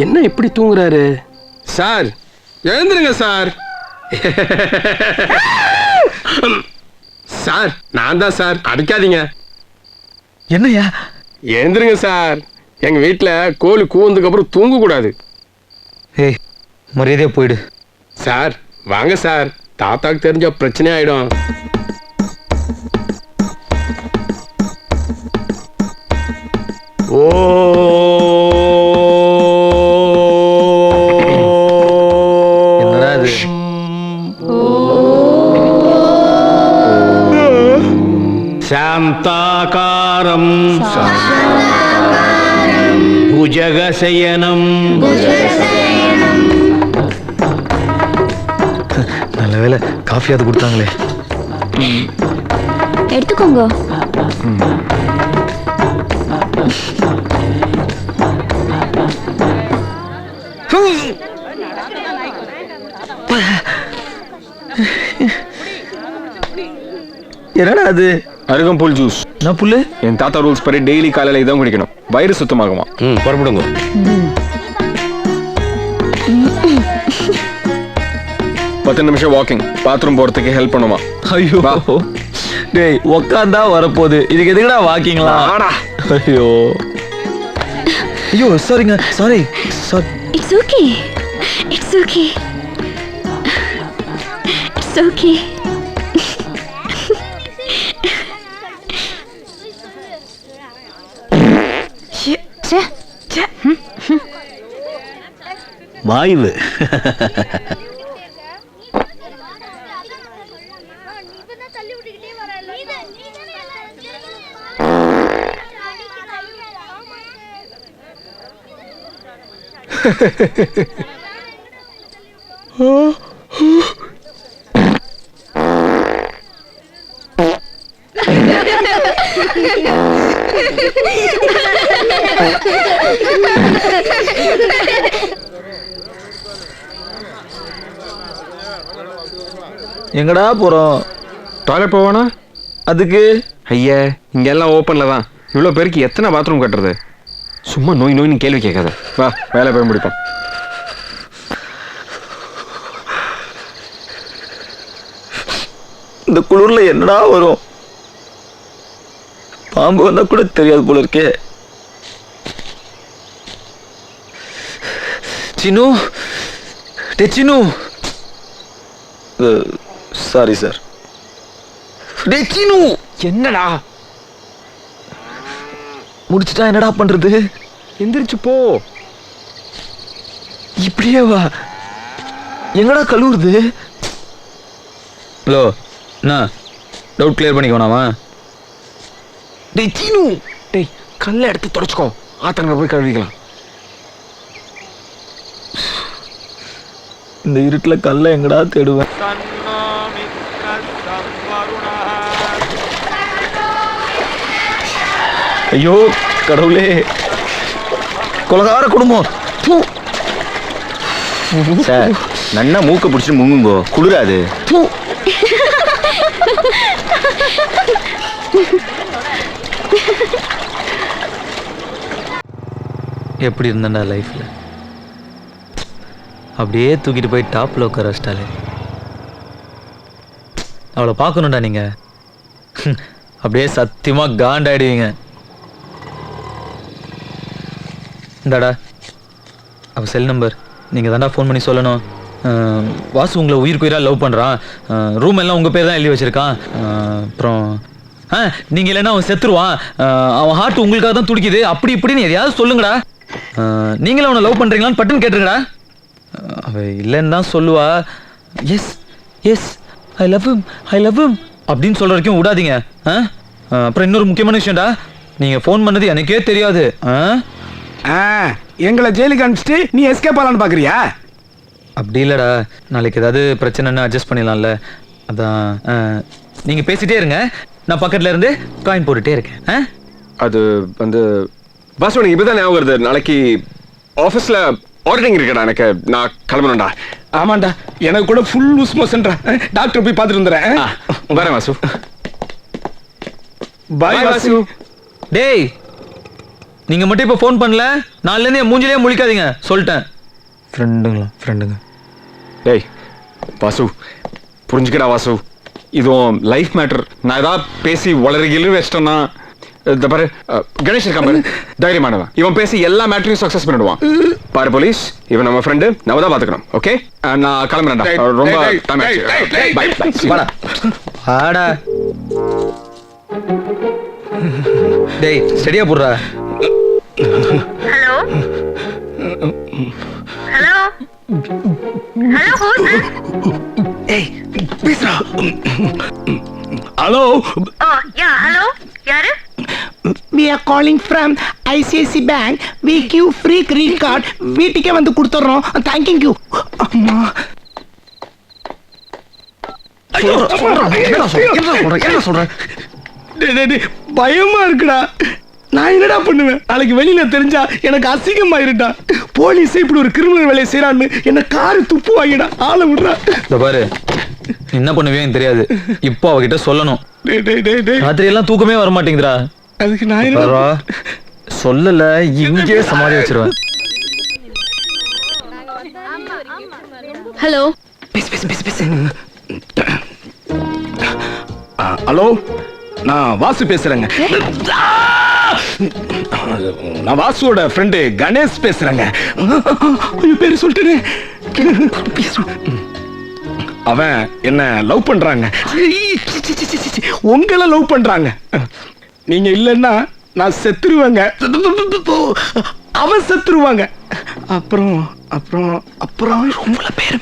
என்ன இப்படி தூங்குறாரு? சார் எழுந்துருங்க சார். சார் நான் தான் சார், அடிக்காதீங்க. என்னையா? எழுந்துருங்க சார். எங்க வீட்டுல கோழி கூவந்ததுக்கு அப்புறம் தூங்க கூடாது. ஏய் மரியாதையா போயிடு. சார் வாங்க சார், தாத்தாக்கு தெரிஞ்ச பிரச்சனை ஆயிடும். ஓ என்னடா இது? சாந்தாகாரம் புஜகசயனம். நல்ல வேலை காஃபியாவது கொடுத்தாங்களே. எடுத்துக்கோங்க. என்னடா அது? அருகம்புல் ஜூஸ். நான் புல்லு என் தாத்தா ரூல்ஸ் படி டெய்லி காலையில இதான் குடிக்கணும். வயிறு சுத்தமாகுமா. புறப்படுங்க. 10 நிமிஷம் வாக்கிங். பாத்ரூம் போறதுக்கு ஹெல்ப் பண்ணுமா? ஐயோ வா. டேய் உக்காந்தா வரப்போகுது, இதுக்கு எதுக்குடா வாக்கிங்களா? ஐயோ ஐயோ சாரிங்க, sorry sorry. It's okay, it's okay, it's okay. வாய்வு. எங்கடா போறோம்? டாய்லெட் போவானா? அதுக்கு ஐயா இங்க எல்லாம் ஓப்பன்ல தான். இவ்வளவு பேருக்கு எத்தனை பாத்ரூம் கட்டுறது? சும்மா நோய் நோய்னு கேள்வி கேட்காத. வா வேலை போய் முடிப்போம். இந்த குளிர்ல என்னடா வரும்? பாம்பு வந்தா கூட தெரியாது போல இருக்கே. சினு, டே சினு. Sorry sir. டே சினு. என்னடா? முடிச்சிட்டா என்னடா பண்றது? எந்திரிச்சு போ. இப்படியே வா. எங்கடா கழுவுறது? ஹலோ என்ன டவுட் கிளியர் பண்ணிக்கோனாமா? டேய் சீனு, டேய் கல்ல எடுத்து தொடச்சுக்கோ. ஆத்தங்க போய் கழுவிக்கலாம். இந்த இருட்டுல கல்ல எங்கடா தேடுவேன்? ஐயோ கடவுளே, கொலகார குடும்பம். சார் நன்னா மூக்க பிடிச்சிட்டு முங்குங்கோ, குளிராது. எப்படி இருந்தேன்டா லைஃப்ல? அப்படியே தூக்கிட்டு போய் டாப்ல உட்கார வச்சிட்டாலே. அவளை பார்க்கணும்டா நீங்க. அப்படியே சத்தியமா காண்டாயிடுவீங்க. இந்தாடா அவ செல் நம்பர். நீங்கள் தாண்டா ஃபோன் பண்ணி சொல்லணும். வாசு உங்களை உயிருக்குயிராக லவ் பண்ணுறான். ரூம் எல்லாம் உங்கள் பேர் தான் எழுதி வச்சுருக்கான். அப்புறம் நீங்கள் இல்லைன்னா அவன் செத்துருவான். அவன் ஹார்ட் உங்களுக்காக தான் துடிக்குது. அப்படி இப்படின்னு எதையாவது சொல்லுங்கடா. நீங்களும் அவனை லவ் பண்ணுறீங்களான்னு பட்டுன்னு கேட்டுருங்கடா. அவள் இல்லைன்னு தான் சொல்லுவா. Yes yes I love him, I love him அப்படின்னு சொல்கிற வரைக்கும் விடாதீங்க. அப்புறம் இன்னொரு முக்கியமான விஷயம்டா, நீங்கள் ஃபோன் பண்ணது எனக்கே தெரியாது. எங்களை ஜெயிலுக்கு அனுப்பிச்சிட்டு நீ எஸ்கேப் ஆகலான்னு பார்க்குறியா? அப்படி இல்லைடா, நாளைக்கு ஏதாவது பிரச்சனைன்னு அட்ஜஸ்ட் பண்ணிடலாம்ல. அதான் நீங்கள் பேசிகிட்டே இருங்க, நான் பக்கத்தில் இருந்து காயின் போட்டுகிட்டே இருக்கேன். அது வந்து பாஸ் உனக்கு இப்போ தான் ஞாபகம் வருது. நாளைக்கு ஆஃபீஸில் ஆடிட்டிங் இருக்கடா. எனக்கு நான் கிளம்பணும்டா. ஆமாண்டா, எனக்கு கூட ஃபுல் லூஸ் மோஷன்டா. டாக்டர் போய் பார்த்துட்டு வந்துடுறேன். வரேன் வாசு. பாய் வாசு. டேய் நீங்கள் மட்டும் இப்போ ஃபோன் பண்ணல, நாலுலேருந்து என் மூஞ்சிலே முழிக்காதீங்க, சொல்லிட்டேன். ஃப்ரெண்டுங்க. டேய் வாசு, புரிஞ்சுக்கடா வாசு, இதுவும் லைஃப் மேட்டர். நான் ஏதாவது பேசி வளருகிலும் வச்சிட்டேன்னா இந்த பாரு, கணேஷ் இருக்கான் பாரு, தைரியமானவன். இவன் பேசி எல்லா மேட்டரையும் சக்சஸ் பண்ணிடுவான். பாரு போலீஸ், இவன் நம்ம ஃப்ரெண்டு, நம்ம தான் பாத்துக்கணும். ஓகே, நான் கிளம்புறேன்டா. ரொம்ப time ஆயிடுச்சு. Bye, bye. வாடா வாடா. டேய் ஸ்டெடியா போடுறா. Hello? Hello? Hello, who's this? ஏய் பேசுறா. ஹலோ. Oh, yeah, hello? யாரு? We are calling from ICICI Bank. We give free credit card. வீட்டுக்கே வந்து கொடுத்துறோம். Thanking you. அம்மா. ஐயோ, என்ன சொல்றேன்? டேய் பயமா இருக்குடா. நான் என்னடா பண்ணுவேன்? நாளைக்கு வெளியில தெரிஞ்சா எனக்கு அசிங்கமாயிருடா. போலீஸ் இப்படி ஒரு கிரிமினல் வேலையை செய்யறான்னு என்ன காரு துப்பு வாங்கிடா. ஆளை விடுறா. இந்த பாரு, என்ன பண்ணுவேன்னு தெரியாது. இப்போ அவகிட்ட சொல்லணும். டேய் ராத்திரி எல்லாம் தூக்கமே வர மாட்டேங்குதுடா. அதுக்கு நான் என்ன சொல்லல, இங்கே சமாளி வச்சிருவேன். ஹலோ. பேசு. ஹலோ, நான் வாசு பேசுறேங்க. நான் வாசுவோட ஃப்ரெண்டு கணேஷ் பேசுறேங்க. ஐயோ பேரு சொல்லிட்டேனே. அவன் என்ன லவ் பண்றாங்க. உங்களை லவ் பண்றாங்க. நீங்க இல்லைன்னா நான் செத்துருவேங்க. அவன் செத்துருவாங்க. அப்புறம் அப்புறம் அப்புறம் உங்கள பேரு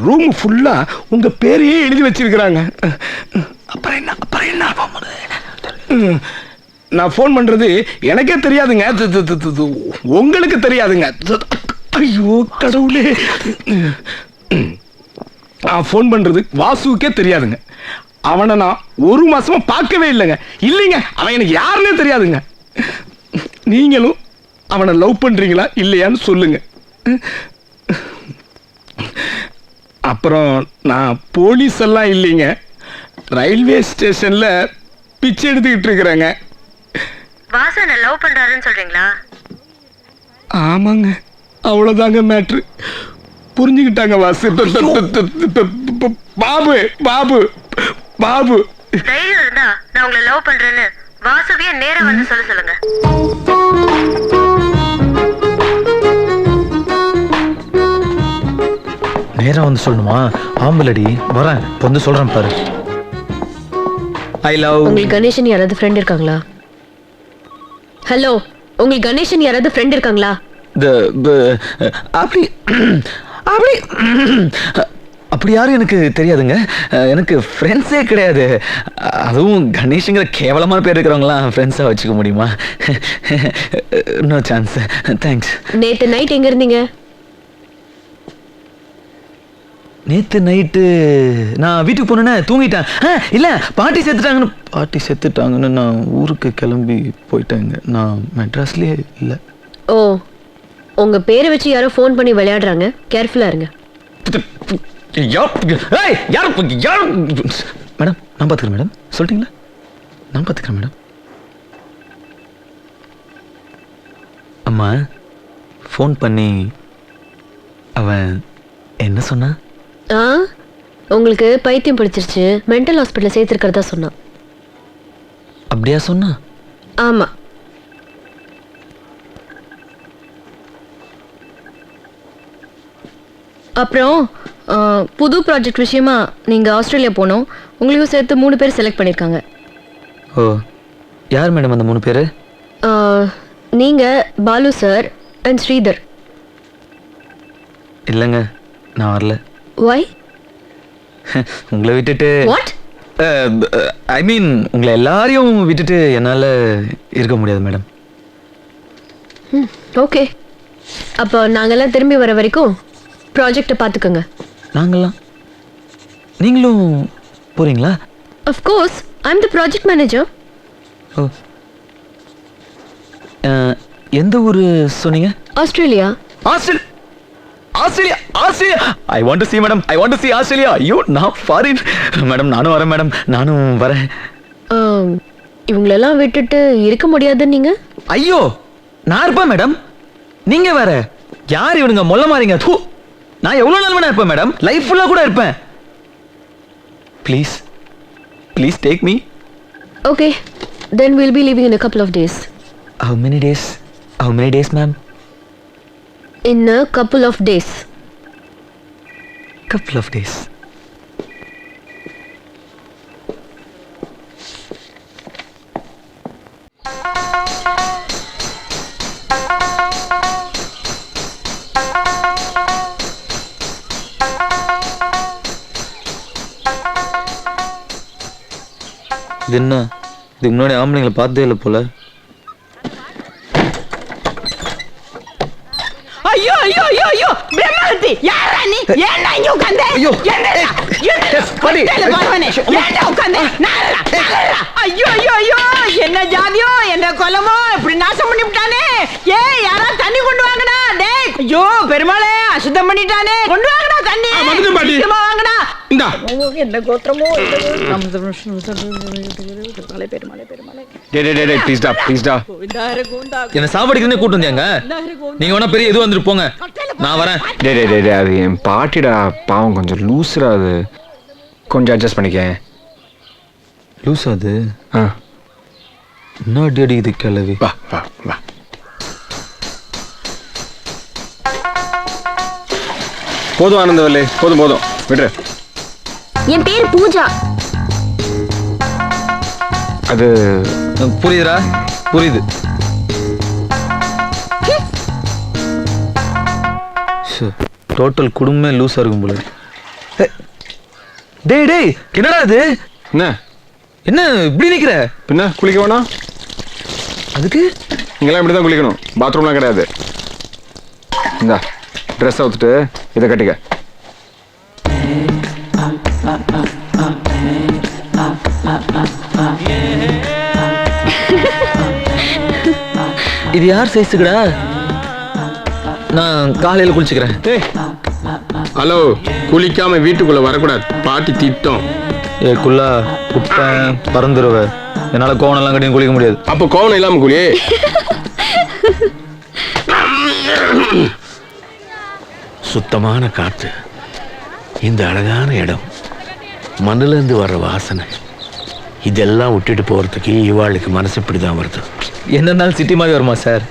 ரூம் ஃபுல்லா உங்க பேரையே எழுதி வச்சிருக்கிறாங்க. அப்புறம் என்ன நான் ஃபோன் பண்றது எனக்கே தெரியாதுங்க. உங்களுக்கு தெரியாதுங்க. ஐயோ கடவுளே. நான் ஃபோன் பண்றது வாசுவுக்கே தெரியாதுங்க. அவனை நான் ஒரு மாசமா பார்க்கவே இல்லைங்க. அவன் எனக்கு யாருன்னே தெரியாதுங்க. நீங்களும் அவனை லவ் பண்றீங்களா இல்லையான்னு சொல்லுங்க. அப்புறம் நான் போலீஸ் எல்லாம் இல்லைங்க, ரயில்வே ஸ்டேஷன்ல பிச்சை எடுத்துக்கிட்டு இருக்கிறேங்க. வாசு என்ன லவ் பண்றாருன்னு சொல்றீங்களா? ஆமாங்க, அவ்வளவுதாங்க மேட்ரு. புரிஞ்சுக்கிட்டாங்க வாசு. பாபு பாபு பாபு தைரியம் இருந்தா நான் உங்களை லவ் பண்றேன்னு வாசுவிய நேரா வந்து சொல்லுங்க. நேரா வந்து சொல்லணுமா? ஆம்பளடி வரேன், வந்து சொல்றேன் பாரு. I love. உங்களுக்கு கணேசன் யாராவது ஃப்ரெண்ட் இருக்காங்களா? ஹலோ, உங்களுக்கு கணேசன் யாராவது ஃப்ரெண்ட் இருக்காங்களா? அப்படி அப்படி அப்படி யாரும் எனக்கு தெரியாதுங்க. எனக்கு ஃப்ரெண்ட்ஸே கிடையாது. அதுவும் கணேஷுங்கிற கேவலமான பேர் இருக்கிறவங்களாம் ஃப்ரெண்ட்ஸாக வச்சுக்க முடியுமா? No chance. தேங்க்ஸ். நேற்று நைட் எங்கே இருந்தீங்க? நேற்று நைட்டு நான் வீட்டுக்கு போனேன்னே தூங்கிட்டேன். இல்லை, பாட்டி செத்துட்டாங்கன்னு நான் ஊருக்கு கிளம்பி போயிட்டேங்க. நான் மெட்ராஸ்லேயே இல்லை. ஓ, உங்கள் பேரை வச்சு யாரோ ஃபோன் பண்ணி விளையாடுறாங்க, கேர்ஃபுல்லாக இருங்க. மேடம் நான் பார்த்துக்கிறேன். மேடம் சொல்லிட்டீங்களா? நான் பார்த்துக்கிறேன் மேடம். அம்மா ஃபோன் பண்ணி அவன் என்ன சொன்னா? உங்களுக்கு பைத்தியம் பிடிச்சிருச்சு, மென்டல் ஹாஸ்பிட்டலில் சேர்த்துருக்கிறதா சொன்னான். அப்படியா சொன்னா? ஆமாம். அப்புறம் புது ப்ராஜெக்ட் விஷயமா நீங்கள் ஆஸ்திரேலியா போனோம். உங்களையும் சேர்த்து 3 பேர் செலக்ட் பண்ணியிருக்காங்க. ஓ, யார் மேடம் அந்த 3 பேர்? நீங்கள், பாலு சார் அண்ட் ஸ்ரீதர். இல்லைங்க, நான் வரல. ஒய்? உங்களை விட்டுட்டு. வாட்? ஐ மீன் உங்களை எல்லாரையும் விட்டுட்டு என்னால் இருக்க முடியாது மேடம். ஓகே, அப்போ நாங்கள்லாம் திரும்பி வர வரைக்கும் ப்ராஜெக்டை பார்த்துக்கோங்க. நாங்களாம்? நீங்களும் போகிறீங்களா? Of course, I am the project manager. Oh, எந்த ஊர் சொன்னீங்க? Australia. Australia. I want to see madam, I want to see Australia. ஐயோ, நான் ஃபாரின் மேடம். நானும் வரேன் மேடம், நானும் வரேன். இவங்களெல்லாம் விட்டுட்டு இருக்க முடியாதுன்னு நீங்கள்? ஐயோ நான் இருப்பேன் மேடம். நீங்க வேற யார் இவனுங்க மொல்ல மாறீங்க. தூ, நான் எவ்வளவு நாள் வேணா இருப்பேன் மேடம். லைஃப் ஃபுல்லா கூட இருப்பேன். Please please take me. Okay, then we'll be leaving in a couple of days. How many days? How many days, ma'am? In a couple of days. Couple of days. இது என்ன, இதுக்கு முன்னாடி ஆம்பளைங்களை பார்த்ததே இல்லை போல. ஐயோ ஐயோ ஐயோ ஐயோ பிரம்மஹத்தி யாரா நீ? ஏன்டா இங்க உட்கார்ந்தே? ஐயோ. என்னடா ஹோட்டல்ல போறவனே ஏன்டா உட்கார்ந்தே? நாரடா. ஐயோ ஐயோ ஐயோ என்ன ஜாதியோ என்ன கொலமோ இப்படி நாசம் பண்ணி விட்டானே. ஏய் யாரா தண்ணி கொண்டு வாங்கடா. டேய் ஐயோ பெருமாளே அசுத்தம் பண்ணிட்டானே. கொண்டு வாங்கடா தண்ணி. வந்துட்டேன் பாட்டி. சீக்கிரமா வாங்கடா. இந்தா. என்ன கோத்திரமோ டேய் ப்ளீஸ் டா. என்ன சாவடிக்கிறதுனே கூட்டு வந்தாங்க. நீங்க வேணா பெரிய எதுவும் வந்துட்டு போங்க, நான் வரேன். டேய் அது என் பாட்டிடா, பாவம் கொஞ்சம் லூஸ்ரா, அது கொஞ்சம் அட்ஜஸ்ட் பண்ணிக்க. லூஸ் அது ஆ என்ன அடி அடிக்குது கிளவி. வா வா வா. போதும் ஆனந்தவல்லே, போதும் விடுற. என் பேர் பூஜா. அது புரியுதுடா, புரியுது. டோட்டல் குடும்பமே லூஸா இருக்கும் போல. டேய் என்னடா இது? என்ன என்ன இப்படி நிக்கிற? பின்ன குளிக்க வேணாம்? அதுக்கு இங்கெல்லாம் இப்படி தான் குளிக்கணும், பாத்ரூம்லாம் கிடையாது. இந்தா ட்ரெஸ் அவுத்துட்டு இதை கட்டிக்க. இது யார் சைஸுக்குடா? நான் காலையில் குளிச்சுக்கிறேன். ஹலோ, குளிக்காம வீட்டுக்குள்ள வரக்கூடாது, பாட்டி திட்டம். ஏ குள்ளா குப்பேன் பறந்துருவ. என்னால் கோவனெல்லாம் கட்டி குளிக்க முடியாது. அப்போ கோவணம் இல்லாம குளி. சுத்தமான காற்று, இந்த அழகான இடம், மண்ணிலேருந்து வர்ற வாசனை, இதெல்லாம் விட்டுட்டு போகிறதுக்கு இவாளுக்கு மனசு இப்படி தான் வருது. என்னன்னாலும் சிட்டி மாதிரி வருமா sir?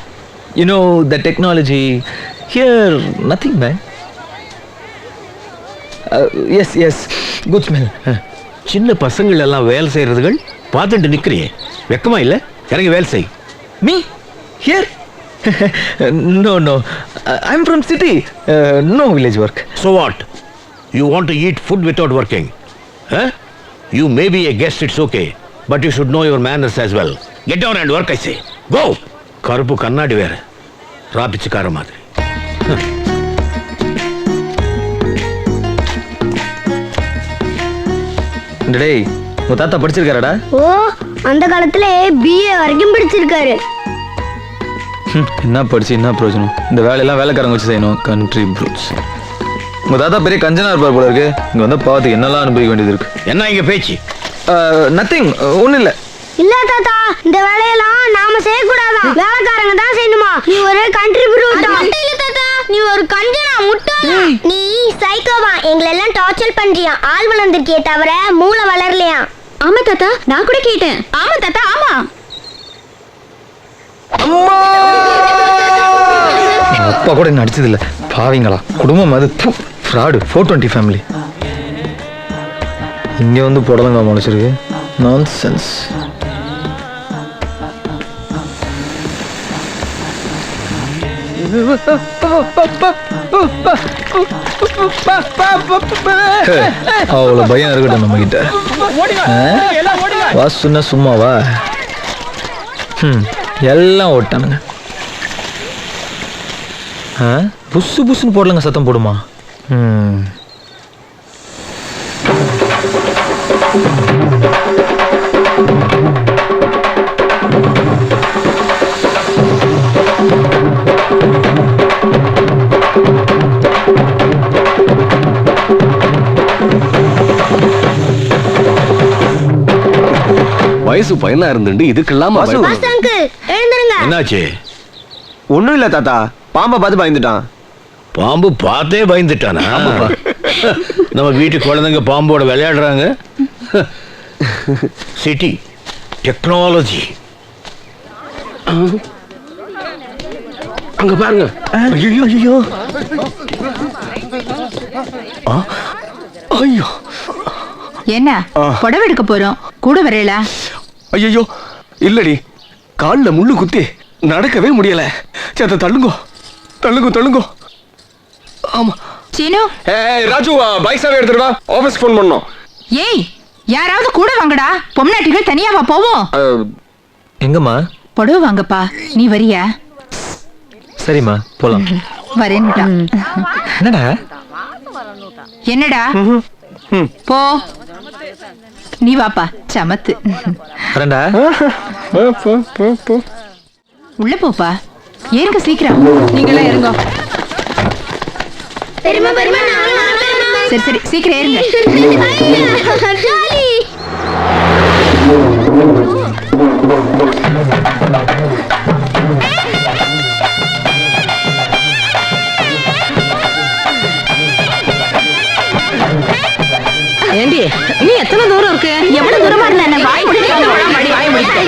You know the technology here nothing man. Yes good smell. சின்ன பசங்கள் எல்லாம் வேலை செய்கிறதுகள் பார்த்துட்டு நிற்கிறியே, வெக்கமா இல்லை? இறங்கி வேலை செய். Me here? No I'm from city, no village work. So what? You want to eat food without working? Huh? You may be a guest, it's okay, but you should know your manners as well. Get down and work, I say. Go! கருப்பு கண்ணாடி வேற, ராபிச்சுக்கார மாதிரி. டேய் உங்க தாத்தா படிச்சிருக்காரடா? ஓ, அந்த காலத்துல BA வரைக்கும் படிச்சிருக்காரு. என்ன படிச்சு என்ன பிரயோஜனம்? இந்த வேலையெல்லாம் வேலைக்காரங்க வச்சு செய்யணும். Country fruits. உங்க தாத்தா பெரிய கஞ்சனா இருப்பார் போல இருக்கு. இங்க வந்து பார்த்து என்னெல்லாம் அனுபவிக்க வேண்டியது இருக்கு. என்ன இங்க பேச்சு? நத்திங், ஒன்றும் இல்லை. இல்ல தாத்தா, இந்த வேலையெல்லாம் நாம செய்யக்கூடாதான், வேலைக்காரங்க தான் செய்யணுமா. நீ ஒரு கண்ட்ரி ப்ரூட். இல்ல தாத்தா, நீ ஒரு கஞ்சனா முட்டா. நீ சைக்கோவா, எங்களெல்லாம் டார்ச்சர் பண்றியா. ஆள் வளர்ந்துருக்கே தவிர மூளை வளரலையா. ஆமா தாத்தா, நான் கூட கேட்டேன். ஆமா தாத்தா, ஆமா. அப்பா கூட என்ன அடிச்சது இல்லை. பாவீங்களா குடும்பம் அது. Fraud 420 family. இங்கே வந்து புடலங்கா முளைச்சிருக்கு. நான்சென்ஸ். அவ்வளோ பயம் இருக்கட்டும் நம்ம கிட்ட. வாசுன்னா சும்மாவா? எல்லாம் ஓட்டானுங்க. புசு புசுன்னு போடலங்க, சத்தம் போடுமா? வயசு பையனா இருந்துட்டு இதுக்கெல்லாம் அங்கிள் எழுந்துருங்க. சொல்லுங்க. என்னாச்சு? ஒண்ணும் இல்ல தாத்தா, பாம்பை பார்த்து பயந்துட்டான். பாம்பு பார்த்தே பயந்துட்டானா? நம்ம வீட்டு குழந்தைங்க பாம்போட விளையாடுறாங்க. City technology. அங்க பாருங்க. ஐயோ ஐயோ ஐயோ. என்ன புடவை எடுக்க போறோம், கூட வரையல? ஐயோ இல்லடி, கால்ல முள்ளு குத்தி நடக்கவே முடியல. சேத்த தள்ளுங்கோ தள்ளுங்கோ தள்ளுங்கோ. ஆமா. சீனு, ஏய் ராஜு, பைக் சாவி எடுத்துட்டு வா, ஆபீஸ் ஃபோன் பண்ணோம். ஏய் யாராவது கூட வாங்கடா, பொம்னாட்டிகள் தனியாவா போவோம்? எங்கம்மா? புடவை வாங்கப்பா, நீ வரியா? சரிம்மா போலாம். வரேன்னுடா. என்னடா? என்னடா? போ, நீ வாப்பா, சமத்து. வரேன்டா. உள்ள போப்பா, ஏறுங்க சீக்கிரம். நீங்களாம் ஏறுங்க. பெரியம்மா பெரியம்மா நானும் வரேன். சரி சரி சீக்கிரம் ஏறுங்க. ஜாலி. ஏண்டி நீ எத்தனை தூரம் இருக்கு? எவ்வளவு தூரமா இருந்தா என்ன? வாய் முடிச்சு வாய் முடிச்சு.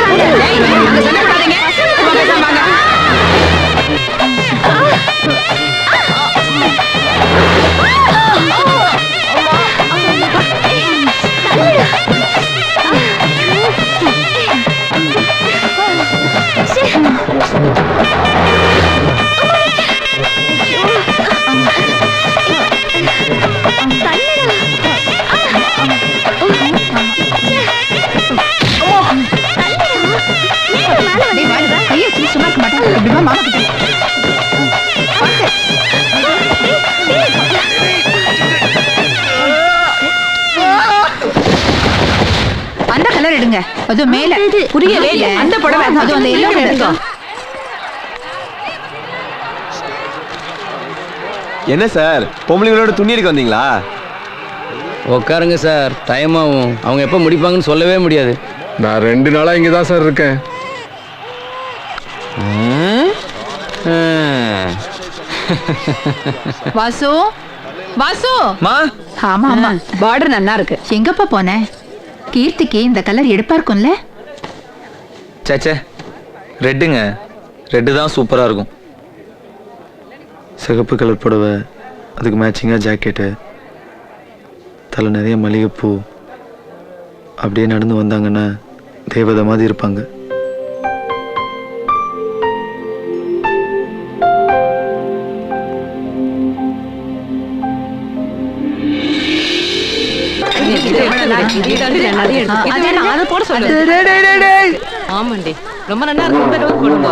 அந்த கலர் எடுங்க, அது மேல புரியவே இல்ல. அந்த புடவை அது அந்த எல்லோ எடுங்க. என்ன சார், பொம்பளைங்களோட துணி எடுக்க வந்தீங்களா? உட்காருங்க சார், டைம் ஆகும். அவங்க எப்போ முடிப்பாங்கன்னு சொல்லவே முடியாது. நான் 2 நாளா இங்கே தான் சார் இருக்கேன். வாசு வாசு. மா. ஆமா ஆமா, பார்டர் நல்லா இருக்கு. எங்கப்பா போன? கீர்த்திக்கு இந்த கலர் எடுப்பா இருக்கும்ல? சேச்சே, ரெட்டுங்க. ரெட்டு தான் சூப்பராக இருக்கும். சிகப்பு கலர் புடவை, அதுக்கு மேட்சிங்காக ஜாக்கெட்டு, தலை நிறைய மல்லிகைப்பூ, அப்படியே நடந்து வந்தாங்கன்னா தேவதை மாதிரி இருப்பாங்க. ஆமாண்டி, ரொம்ப நல்லா இருக்கு. போடுங்க.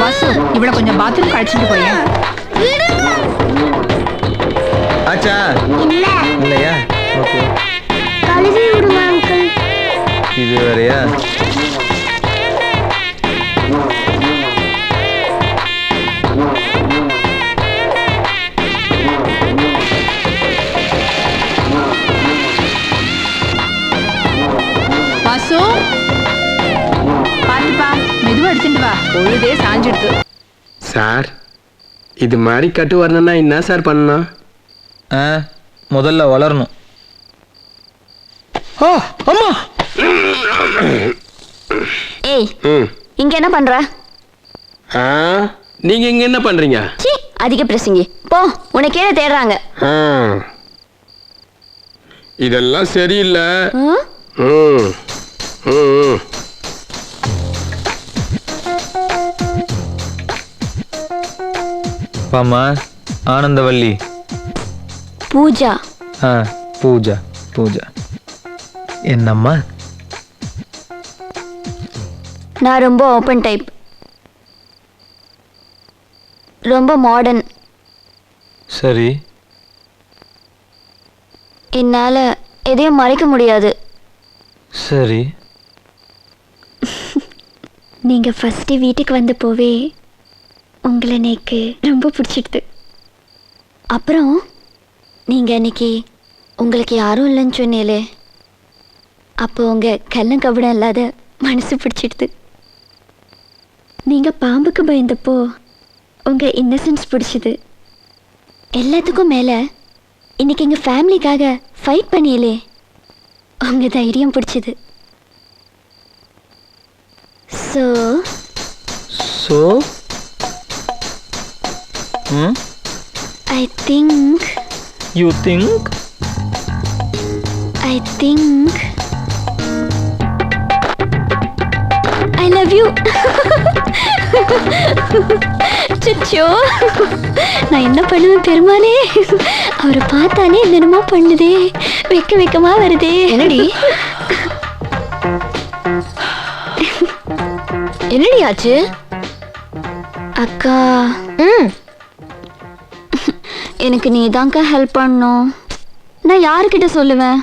வாசு, இவ்வளவு கொஞ்சம் பாத்ரூம் கழிச்சுட்டு போய். ஆச்சா இல்லையா? ஓகே, கழுவி விடுங்க அங்கிள். இது வேறையா? வாசு, பாத்துப்பா, மெதுவா எடுத்துட்டு வா. பொழுதே சாஞ்சிடுது. சார், இது மாதிரி கட்டு வரணும்னா என்ன சார் பண்ணணும்? முதல்ல வளரணும். அம்மா. ஏய், இங்க என்ன பண்ற? நீங்க இங்க என்ன பண்றீங்க? சீ, அதிக பிரசங்கி. போ, உன்னை கீழே தேடுறாங்க. இதெல்லாம் சரியில்லை. பாமா, ஆனந்தவல்லி. பூஜா. பூஜா பூஜா. என்னம்மா? நான் ரொம்ப ஓப்பன் டைப், ரொம்ப மாடர்ன். சரி. என்னால எதையும் மறைக்க முடியாது. சரி. நீங்க ஃபர்ஸ்ட் வீட்டுக்கு வந்து போவே உங்களை எனக்கு ரொம்ப பிடிச்சிடுது. அப்புறம் நீங்க அன்னைக்கு உங்களுக்கு யாரும் இல்லைன்னு சொன்னீங்களே, அப்போ உங்க கள்ளம் கபடம் இல்லாத மனசு பிடிச்சிடுது. நீங்க பாம்புக்கு பயந்தப்போ உங்க இன்னசென்ஸ் பிடிச்சது. எல்லாத்துக்கும் மேல இன்னைக்கு எங்க ஃபேமிலிக்காக ஃபைட் பண்ணியலே உங்க தைரியம் பிடிச்சது. So so I think you think I love you. சுச்சோ, நான் என்ன பண்ணுவேன் பெருமானே? அவரை பார்த்தானே என்னென்னமோ பண்ணுதே, வெக்கமா வருதே. என்னடி என்னடி ஆச்சு? அக்கா, எனக்கு நீ தான்க்கா ஹெல்ப் பண்ணணும். நான் யாருக்கிட்ட சொல்லுவேன்?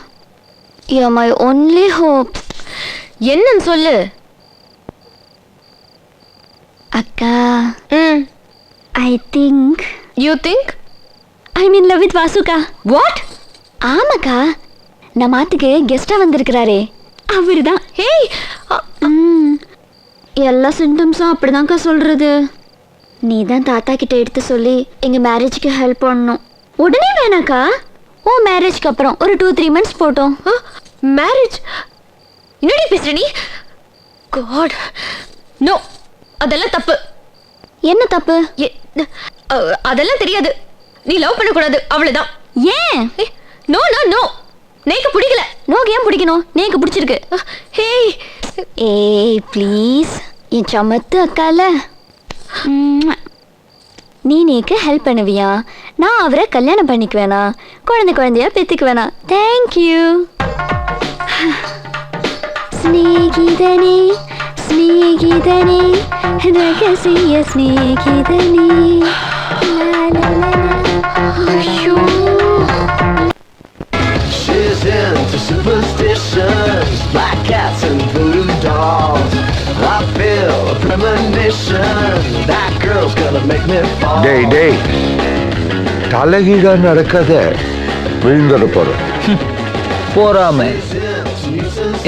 You are my only hope. என்னன்னு சொல்லு. அக்கா, I think you think I mean love with வாசுக்கா. வாட்? ஆமாக்கா, நம்ம மாத்துக்கு கெஸ்டா வந்திருக்கிறாரே அவரு தான். ஹேய், எல்லா சிம்டம்ஸும் அப்படிதான்க்கா சொல்றது. நீ தான் தாத்தா கிட்ட எடுத்து சொல்லி எங்க மேரேஜ்க்கு ஹெல்ப் பண்ணணும். உடனே வேணாக்கா, உன் மேரேஜ்க்கு அப்புறம் ஒரு 2-3 months போட்டோம். மேரேஜ்? என்னடி பேசுற நீ? காட், நோ, அதெல்லாம் தப்பு. என்ன தப்பு? அதெல்லாம் தெரியாது. நீ லவ் பண்ணக்கூடாது, அவ்வளவுதான். ஏன்? நோ நோ நோ, நேக்கு பிடிக்கல. நோக்கு ஏன் பிடிக்கணும்? நேக்கு பிடிச்சிருக்கு. ஹேய், ஏய் ப்ளீஸ், என் சமத்து அக்கால. நீ நேக்கு ஹெல்ப் பண்ணுவியா? நான் அவரை கல்யாணம் பண்ணிக்குவேனா? குழந்தையா பெத்துக்குவேனா? தேங்க்யூ. ஸ்நேகிதனே ஸ்நேகிதனே ரகசிய ஸ்நேகிதனே. ஐயோ, She's into superstitions, black cats and voodoo dolls. I feel a premonition, that girl's gonna make me fall. டேய் டேய், தலைகீழா நடக்காத, விழுந்துட போறோம். போறாம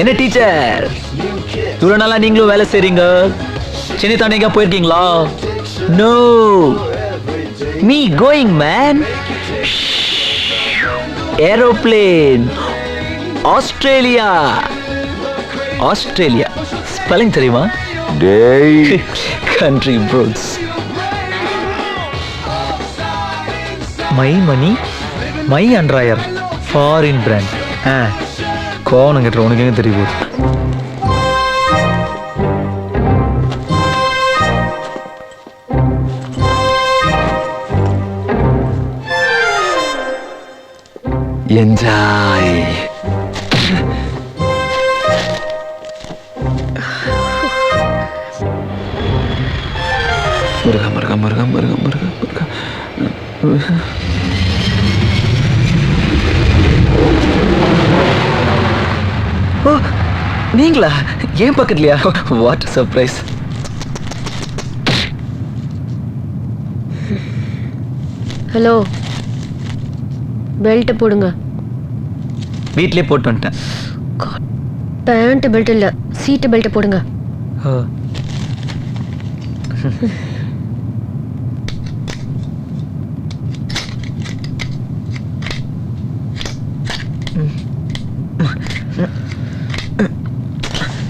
என்ன டீச்சர், இவ்வளோ நாளா நீங்களும் வேலை செய்றீங்க. சென்னை தானேங்க போயிருக்கீங்களா? No, me going man. Aeroplane, Australia. Australia spelling தெரியுமா? டேய், country brats. My money my அண்ட்ராயர் ஃபாரின் பிராண்ட். கோவனம் கேட்டுற உனக்கு எங்க தெரிய போகுது? என்ஜாய். முருகா முருகா முருகா முருகா முருகா முருகா. ஓ, நீங்களா? ஏன் பக்கத்துலையா? What surprise. ஹலோ, பெல்ட் போடுங்க. வீட்லயே போட்டு வந்துட்டேன். பேண்ட் பெல்ட் இல்ல, சீட்டு பெல்ட் போடுங்க.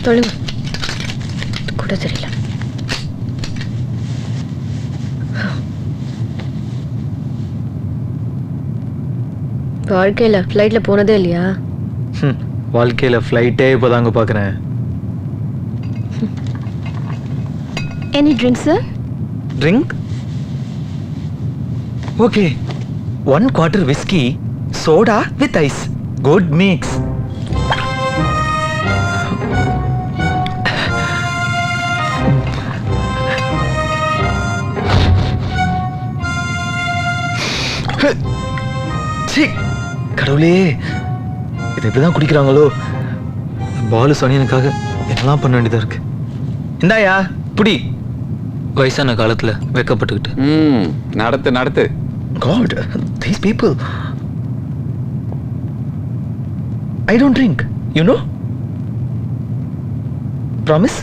தொழுங்க கூட தெரியல. வாழ்க்கையில ஃப்ளைட்ல போனதே இல்லையா? வாழ்க்கையில ஃப்ளைட்டே இப்போதாங்க பார்க்குறேன். Any drink sir? Drink? Okay, 1/4 whiskey, soda with ice. Good mix. கடவுளே, இது எப்படிதான் குடிக்கிறாங்களோ? பாலு சனியனுக்காக என்னெல்லாம் பண்ண வேண்டியதா இருக்கு. இந்தாயா புடி. வயசான காலத்துல வெக்கப்பட்டுக்கிட்டு. நடத்து நடத்து. God, these people. I don't drink, you know? Promise?